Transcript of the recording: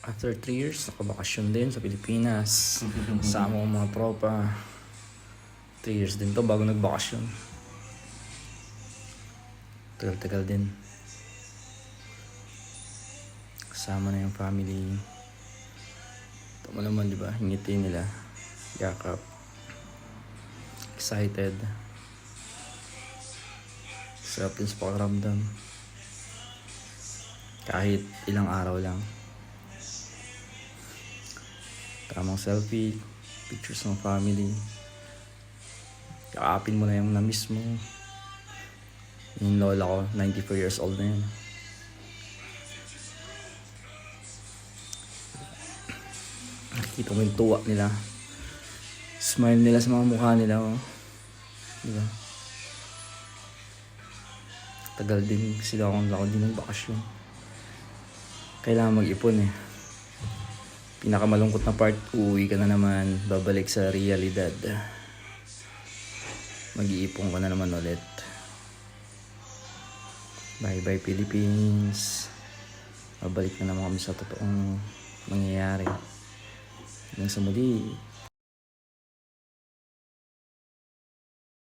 After 3 years, nakabakasyon din sa Pilipinas. Sama ko mga tropa. 3 years din to bago nagbakasyon. Tagal-tagal din. Kasama na yung family. Ito mo naman, di ba? Ngiti nila. Yakap. Excited. Sarap din sa pakiramdam. Kahit ilang araw lang. Tamang selfie. Pictures ng family. Yakapin mo na yung na-miss mo. Yung lola ko, 94 years old na yun. Nakikita mo yung tuwa nila. Smile nila sa mga mukha nila. Oh. Diba? Tagal din sila kung ako din ng bakasyon. Kailangan mag-ipon eh. Pinakamalungkot na part, uuwi ka na naman. Babalik sa realidad. Mag-iipon ka na naman ulit. Bye-bye Philippines. Babalik na naman kami sa totoong nangyayari. Hanggang sa muli.